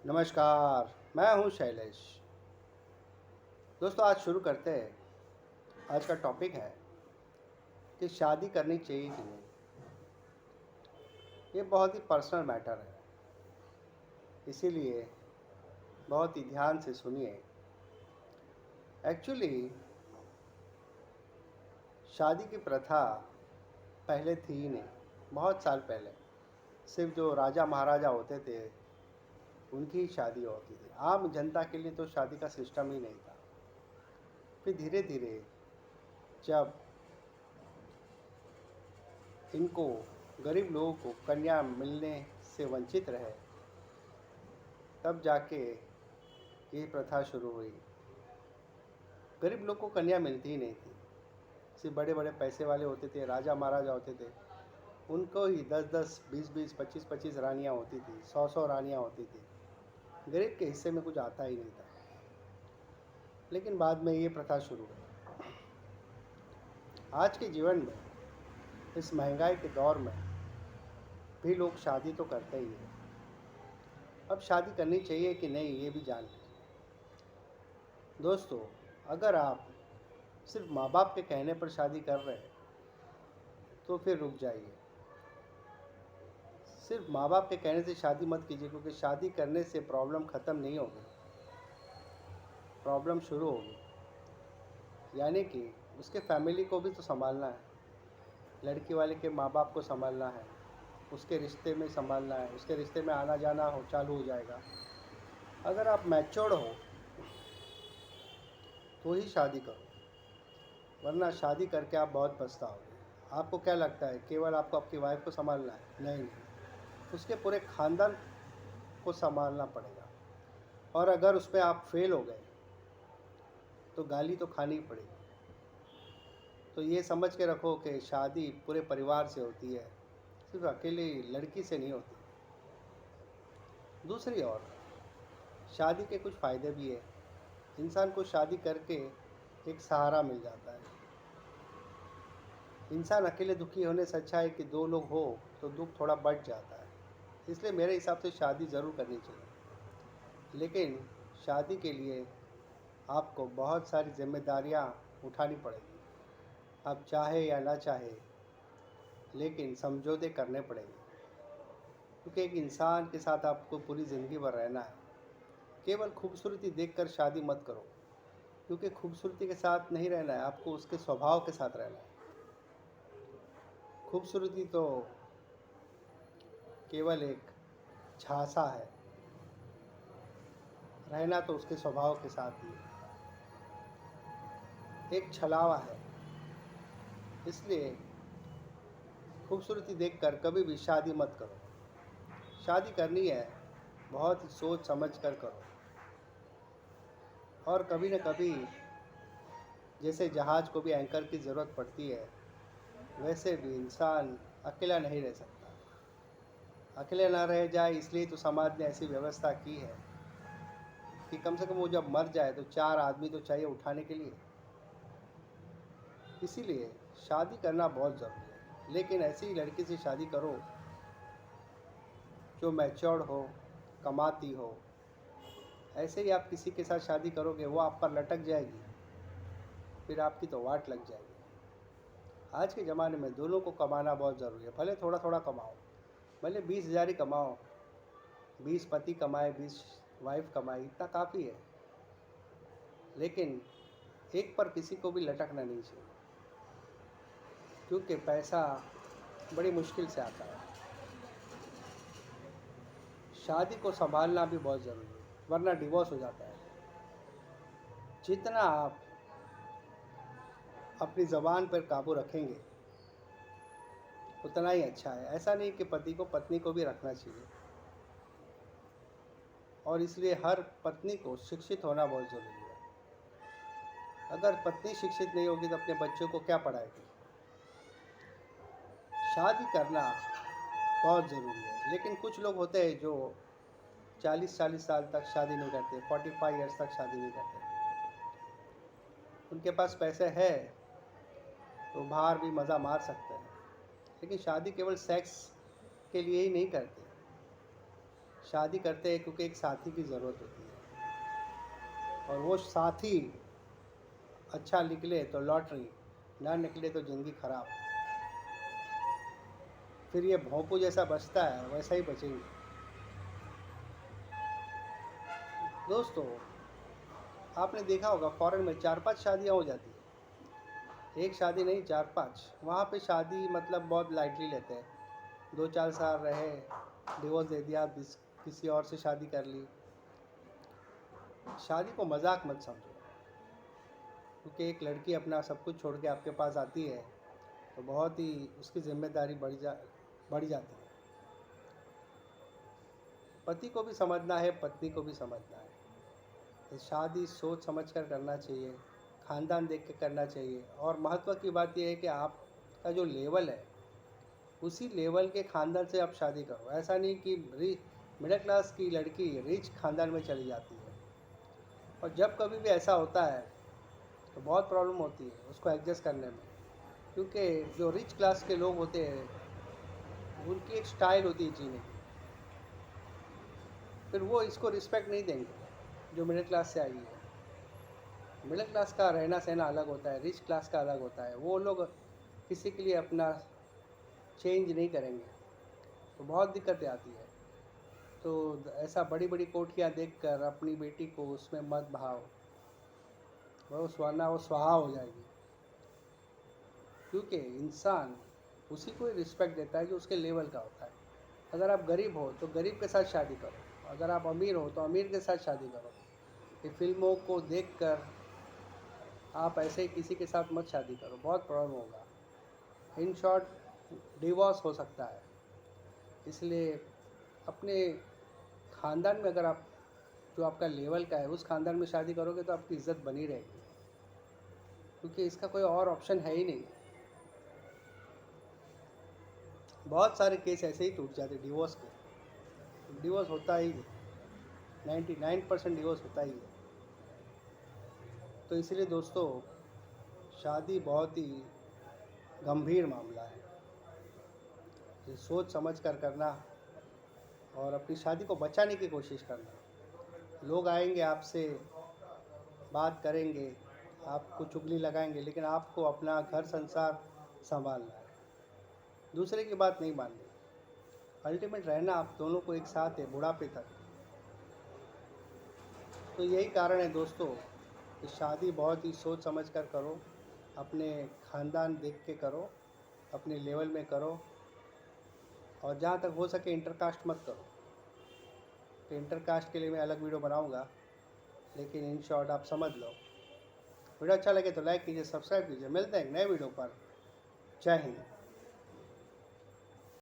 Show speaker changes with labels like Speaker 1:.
Speaker 1: नमस्कार। मैं हूं शैलेश। दोस्तों, आज शुरू करते हैं। आज का टॉपिक है कि शादी करनी चाहिए कि नहीं। ये बहुत ही पर्सनल मैटर है, इसीलिए बहुत ही ध्यान से सुनिए। एक्चुअली शादी की प्रथा पहले थी ही नहीं। बहुत साल पहले सिर्फ जो राजा महाराजा होते थे उनकी ही शादी होती थी। आम जनता के लिए तो शादी का सिस्टम ही नहीं था। फिर धीरे धीरे जब इनको गरीब लोगों को कन्या मिलने से वंचित रहे, तब जाके ये प्रथा शुरू हुई। गरीब लोग को कन्या मिलती ही नहीं थी। सिर्फ बड़े बड़े पैसे वाले होते थे, राजा महाराजा होते थे, उनको ही 10-10, 20-20, 25-25 रानियाँ होती थी, 100-100 रानियाँ होती थी। गरीब के हिस्से में कुछ आता ही नहीं था। लेकिन बाद में ये प्रथा शुरू हुई। आज के जीवन में, इस महंगाई के दौर में भी लोग शादी तो करते ही हैं। अब शादी करनी चाहिए कि नहीं, ये भी जान लीजिए। दोस्तों, अगर आप सिर्फ माँ बाप के कहने पर शादी कर रहे हैं तो फिर रुक जाइए। सिर्फ माँ बाप के कहने से शादी मत कीजिए, क्योंकि शादी करने से प्रॉब्लम ख़त्म नहीं होगी, प्रॉब्लम शुरू होगी। यानी कि उसके फैमिली को भी तो संभालना है, लड़की वाले के माँ बाप को संभालना है, उसके रिश्ते में संभालना है, उसके रिश्ते में आना जाना हो चालू हो जाएगा। अगर आप मैच्योर्ड हो तो ही शादी करो, वरना शादी करके आप बहुत पछताओगे। आपको क्या लगता है केवल आपको आपकी वाइफ को संभालना है? नहीं, उसके पूरे खानदान को संभालना पड़ेगा। और अगर उस पर आप फेल हो गए तो गाली तो खानी ही पड़ेगी। तो ये समझ के रखो कि शादी पूरे परिवार से होती है, सिर्फ अकेली लड़की से नहीं होती। दूसरी ओर शादी के कुछ फ़ायदे भी है। इंसान को शादी करके एक सहारा मिल जाता है। इंसान अकेले दुखी होने से अच्छा है कि दो लोग हो तो दुख थोड़ा बढ़ जाता है। इसलिए मेरे हिसाब से शादी ज़रूर करनी चाहिए। लेकिन शादी के लिए आपको बहुत सारी जिम्मेदारियां उठानी पड़ेगी। आप चाहे या ना चाहे, लेकिन समझौते करने पड़ेंगे, क्योंकि एक इंसान के साथ आपको पूरी ज़िंदगी भर रहना है। केवल खूबसूरती देखकर शादी मत करो, क्योंकि खूबसूरती के साथ नहीं रहना है, आपको उसके स्वभाव के साथ रहना है। खूबसूरती तो केवल एक झांसा है, रहना तो उसके स्वभाव के साथ ही है। एक छलावा है। इसलिए खूबसूरती देखकर कभी भी शादी मत करो। शादी करनी है, बहुत ही सोच समझ कर करो। और कभी न कभी, जैसे जहाज़ को भी एंकर की ज़रूरत पड़ती है, वैसे भी इंसान अकेला नहीं रह सकता। अकेले ना रह जाए, इसलिए तो समाज ने ऐसी व्यवस्था की है कि कम से कम वो जब मर जाए तो 4 आदमी तो चाहिए उठाने के लिए। इसीलिए शादी करना बहुत ज़रूरी है। लेकिन ऐसी लड़की से शादी करो जो मैच्योर्ड हो, कमाती हो। ऐसे ही आप किसी के साथ शादी करोगे, वो आप पर लटक जाएगी, फिर आपकी तो वाट लग जाएगी। आज के ज़माने में दोनों को कमाना बहुत ज़रूरी है। भले थोड़ा थोड़ा कमाओ, भले 20,000 ही कमाओ, 20 पति कमाए, 20 वाइफ कमाए, इतना काफ़ी है। लेकिन एक पर किसी को भी लटकना नहीं चाहिए, क्योंकि पैसा बड़ी मुश्किल से आता है। शादी को संभालना भी बहुत ज़रूरी है, वरना डिवोर्स हो जाता है। जितना आप अपनी ज़बान पर काबू रखेंगे उतना ही अच्छा है। ऐसा नहीं कि पति को पत्नी को भी रखना चाहिए। और इसलिए हर पत्नी को शिक्षित होना बहुत ज़रूरी है। अगर पत्नी शिक्षित नहीं होगी तो अपने बच्चों को क्या पढ़ाएगी। शादी करना बहुत ज़रूरी है। लेकिन कुछ लोग होते हैं जो 40-40 साल तक शादी नहीं करते, 45 ईयर्स तक शादी नहीं करते। उनके पास पैसे है तो बाहर भी मज़ा मार सकते हैं, लेकिन शादी केवल सेक्स के लिए ही नहीं करते। शादी करते हैं क्योंकि एक साथी की ज़रूरत होती है, और वो साथी अच्छा निकले तो लॉटरी, ना निकले तो ज़िंदगी खराब। फिर ये भोंपू जैसा बचता है वैसा ही बचेंगे। दोस्तों, आपने देखा होगा फॉरेन में 4-5 शादियाँ हो जाती है। एक शादी नहीं, 4-5। वहाँ पे शादी मतलब बहुत लाइटली लेते हैं। 2-4 साल रहे, डिवोर्स दे दिया, किसी और से शादी कर ली। शादी को मजाक मत समझो, क्योंकि एक लड़की अपना सब कुछ छोड़ के आपके पास आती है तो बहुत ही उसकी जिम्मेदारी बढ़ जाती है। पति को भी समझना है, पत्नी को भी समझना है। तो शादी सोच समझ कर करना चाहिए, ख़ानदान देख के करना चाहिए। और महत्व की बात यह है कि आपका जो लेवल है उसी लेवल के ख़ानदान से आप शादी करो। ऐसा नहीं कि मिडिल क्लास की लड़की रिच ख़ानदान में चली जाती है, और जब कभी भी ऐसा होता है तो बहुत प्रॉब्लम होती है उसको एडजस्ट करने में। क्योंकि जो रिच क्लास के लोग होते हैं उनकी एक स्टाइल होती है जीने की, फिर वो इसको रिस्पेक्ट नहीं देंगे जो मिडिल क्लास से आई है। मिडिल क्लास का रहना सहना अलग होता है, रिच क्लास का अलग होता है। वो लोग किसी के लिए अपना चेंज नहीं करेंगे, तो बहुत दिक्कतें आती है। तो ऐसा बड़ी बड़ी कोठियाँ देखकर अपनी बेटी को उसमें मत बहाओ, वो स्वाहा हो जाएगी। क्योंकि इंसान उसी को ही रिस्पेक्ट देता है जो उसके लेवल का होता है। अगर आप गरीब हो तो गरीब के साथ शादी करो, अगर आप अमीर हो तो अमीर के साथ शादी करो। ये फिल्मों को देखकर आप ऐसे ही किसी के साथ मत शादी करो, बहुत प्रॉब्लम होगा। इन शॉर्ट डिवोर्स हो सकता है। इसलिए अपने ख़ानदान में, अगर आप जो आपका लेवल का है उस ख़ानदान में शादी करोगे तो आपकी इज़्ज़त बनी रहेगी, क्योंकि इसका कोई और ऑप्शन है ही नहीं। बहुत सारे केस ऐसे ही टूट जाते डिवोर्स के। डिवोर्स होता ही है, 99% डिवोर्स होता ही है। तो इसलिए दोस्तों, शादी बहुत ही गंभीर मामला है। ये सोच समझ कर करना और अपनी शादी को बचाने की कोशिश करना। लोग आएंगे आपसे बात करेंगे, आपको चुगली लगाएंगे, लेकिन आपको अपना घर संसार संभालना है, दूसरे की बात नहीं माननी। अल्टीमेट रहना आप दोनों को एक साथ है बुढ़ापे तक। तो यही कारण है दोस्तों कि शादी बहुत ही सोच समझ कर करो, अपने ख़ानदान देख के करो, अपने लेवल में करो, और जहाँ तक हो सके इंटरकास्ट मत करो। तो इंटरकास्ट के लिए मैं अलग वीडियो बनाऊंगा, लेकिन इन शॉर्ट आप समझ लो। वीडियो अच्छा लगे तो लाइक कीजिए, सब्सक्राइब कीजिए। मिलते हैं एक नए वीडियो पर। जय हिंद।